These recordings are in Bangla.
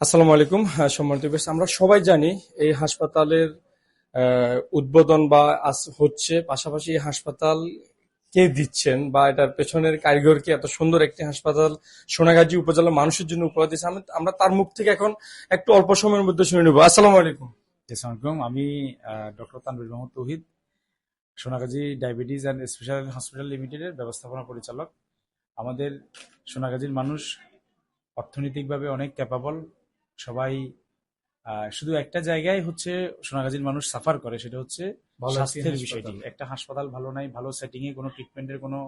আসসালামু আলাইকুম। সম্মানিত ভিউয়ার্স, আমরা সবাই জানি এই হাসপাতালের উদ্বোধন বা হচ্ছে, পাশাপাশি এই হাসপাতাল কে দিচ্ছেন বা এটার পেছনের কারিগর কি এত সুন্দর একটি হাসপাতাল সোনাগাজী উপজেলার মানুষের জন্য উপহার দিচ্ছে। আমরা তার মুখ থেকে এখন একটু অল্প সময়ের মধ্যে শুনে নেব। আসসালামু আলাইকুম। আসসালামাইকুম। আমি doctor Tanvir Mahmud Touhid, Sonagazi diabetes and special hospital লিমিটেডের ব্যবস্থাপনা পরিচালক। আমাদের সোনাগাজীর মানুষ অর্থনৈতিকভাবে অনেক ক্যাপাবল। সবাই শুধু একটা জায়গায় হচ্ছে সোনাগাজীর মানুষ সাফার করে, সেটা হচ্ছে ভালো একটি স্বাস্থ্যের হাসপাতাল। বিষয়টি। একটা হাসপাতাল ভালো নাই, ভালো সেটিং এ কোনো ট্রিটমেন্টের কোনো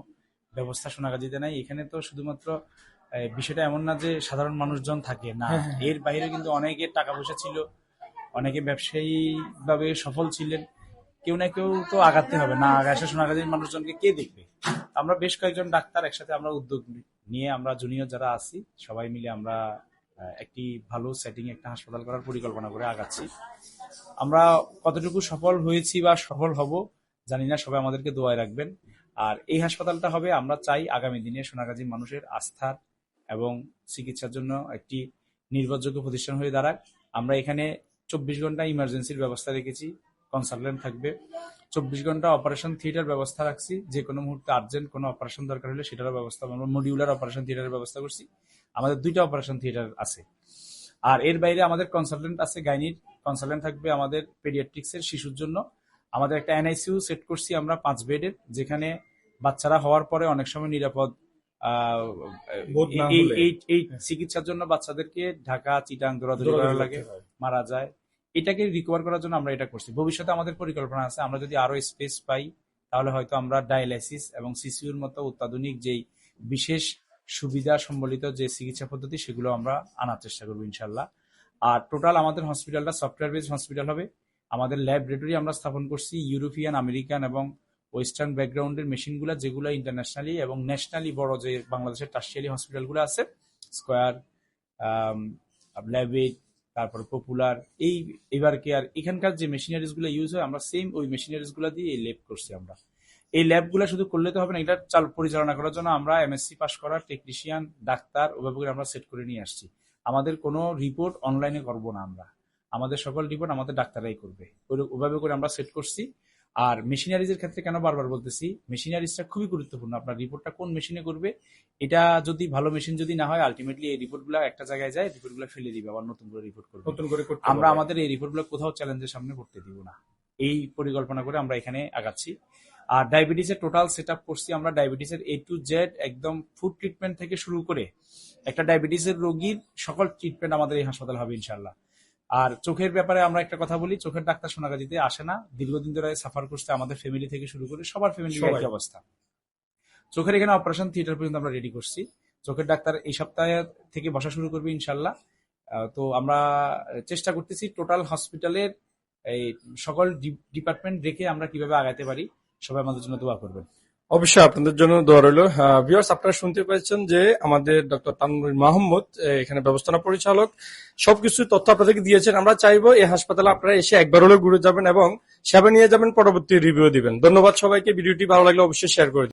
ব্যবস্থা সোনাগাজীতে নাই। এখানে তো শুধুমাত্র বিষয়টা এমন না যে সাধারণ মানুষজন থাকে না, হ্যাঁ, হ্যাঁ, এর বাইরে কিন্তু অনেকের টাকা পয়সা ছিল, অনেকে ব্যবসায়ী ভাবে সফল ছিলেন। কেউ না কেউ তো আগাতে হবে, না আগায় সোনাগাজীর মানুষজনকে কে দেখবে? আমরা বেশ কয়েকজন ডাক্তার একসাথে আমরা উদ্যোগ নিয়ে, আমরা জুনিয়র যারা আছি সবাই মিলে আমরা একটি ভালো সেটিং একটা হাসপাতাল করার পরিকল্পনা করে আগাচ্ছি। আমরা কতটুকু সফল হয়েছি বা সফল হব জানি না, সবাই আমাদেরকে দোয়ায় রাখবেন। আর এই হাসপাতালটা হবে, আমরা চাই আগামী দিনে সোনাগাজীর মানুষের আস্থার এবং চিকিৎসার জন্য একটি নির্ভরযোগ্য প্রতিষ্ঠান হয়ে দাঁড়াক। আমরা এখানে 24 ঘন্টা ইমার্জেন্সির ব্যবস্থা রেখেছি, কনসালটেন্ট থাকবে। 24 ঘন্টা অপারেশন থিয়েটার ব্যবস্থা রাখছি, যে কোনো মুহূর্তে আর্জেন্ট কোনো অপারেশন দরকার হলে সেটারও ব্যবস্থা, আমরা মডিউলার অপারেশন থিয়েটারের ব্যবস্থা করছি। আমাদের 2টা অপারেশন থিয়েটার আছে। আর এর বাইরে আমাদের কনসালটেন্ট আছে, গাইনির কনসালটেন্ট থাকবে, আমাদের পেডিয়াট্রিক্সের শিশুর জন্য আমাদের একটা এনআইসিইউ সেট করছি আমরা 5 বেডের, যেখানে বাচ্চারা হওয়ার পরে অনেক সময় নিরাপদ আহ, বোধ না এই হলে এই এই চিকিৎসার জন্য বাচ্চাদেরকে ঢাকা চিটাং দৌড়াদৌড়ি করা দৌড়াদৌড়ি লাগে, করতে হয়। মারা যায়। এটাকে রিকভার করার জন্য আমরা এটা করছি। ভবিষ্যতে আমাদের পরিকল্পনা আছে, আমরা যদি আরো স্পেস পাই তাহলে হয়তো আমরা ডায়ালাইসিস এবং সিসিউর মতো অত্যাধুনিক যেই বিশেষ সুবিধা সম্বলিত যে চিকিৎসা পদ্ধতি সেগুলো আমরা আনার চেষ্টা করবো ইনশাল্লাহ। আর টোটাল আমাদের হসপিটালটা সফটওয়্যার বেসড হসপিটাল হবে। আমাদের ল্যাবরেটরি আমরা স্থাপন করছি ইউরোপিয়ান, আমেরিকান এবং ওয়েস্টার্ন ব্যাকগ্রাউন্ডের মেশিনগুলো, যেগুলো ইন্টারন্যাশনালি এবং ন্যাশনালি বড় যে বাংলাদেশের টার্সিয়ারি হসপিটালগুলো আছে, স্কয়ার, ল্যাবেট, তারপর পপুলার, এই এবার কেয়ার, এখানকার যে মেশিনারিজ গুলো ইউজ হয় আমরা সেম ওই মেশিনারিজ গুলো দিয়ে এই ল্যাব করছি আমরা। এই ল্যাবগুলো শুধু করলে তো হবে না, এটা পরিচালনা করার জন্য আমরা এমএসসি পাস করা টেকনিশিয়ান, ডাক্তার ওভাবে আমরা সেট করে নিয়ে আসছি। আমাদের কোনো রিপোর্ট অনলাইনে করব না আমরা, আমাদের সকল রিপোর্ট আমাদের ডাক্তারাই করবে, ওভাবে করে আমরা সেট করছি। আর মেশিনারিজের ক্ষেত্রে কেন বারবার বলতেছি, মেশিনারিজটা খুবই গুরুত্বপূর্ণ। আপনার রিপোর্টটা কোন মেশিনে করবে, এটা যদি ভালো মেশিন যদি না হয়, আলটিমেটলি এই রিপোর্টগুলো একটা জায়গায় যায়, রিপোর্টগুলো ফেলে দিবে, আবার নতুন করে রিপোর্ট করবে। নতুন করে করতে আমরা হবে। আমাদের এই রিপোর্টগুলো কোথাও চ্যালেঞ্জের সামনে পড়তে দিব না, এই পরিকল্পনা করে আমরা এখানে আগাচ্ছি। আর ডায়াবেটিসের টোটাল সেট আপ করছি আমরা, ডায়াবেটিসের এ টু জেড একদম ফুড ট্রিটমেন্ট থেকে শুরু করে একটা ডায়াবেটিসের রোগীর সকল ট্রিটমেন্ট আমাদের এই হাসপাতাল হবে ইনশাল্লাহ। আর চোখের ব্যাপারে আমরা একটা কথা বলি, চোখের ডাক্তার সোনাগাজীতে আসে না, দীর্ঘদিন ধরে সাফার করছে আমাদের ফ্যামিলি থেকে শুরু করে সবার ফ্যামিলির সবাই। একই অবস্থা। চোখের এখানে অপারেশন থিয়েটার পর্যন্ত আমরা রেডি করছি। চোখের ডাক্তার এই সপ্তাহে থেকে বসা শুরু করবে ইনশাল্লাহ। তো আমরা চেষ্টা করতেছি টোটাল হসপিটালের এই সকল ডিপার্টমেন্ট রেখে আমরা কিভাবে আগাইতে পারি। সবাই আমাদের জন্য দোয়া করবেন। অবশ্যই আপনাদের জন্য দোয়া রইল। ভিউয়ার্স, আপনারা শুনতে পেয়েছেন যে আমাদের ডক্টর তানভীর মাহমুদ এখানে ব্যবস্থাপনা পরিচালক সবকিছু তথ্য আপনাদেরকে দিয়েছেন। আমরা চাইবো এই হাসপাতালে আপনারা এসে একবার হলেও ঘুরে যাবেন এবং সেবা নিয়ে যাবেন, পরবর্তী রিভিউ দিবেন। ধন্যবাদ সবাইকে। ভিডিওটি ভালো লাগলে অবশ্যই শেয়ার করে দিন।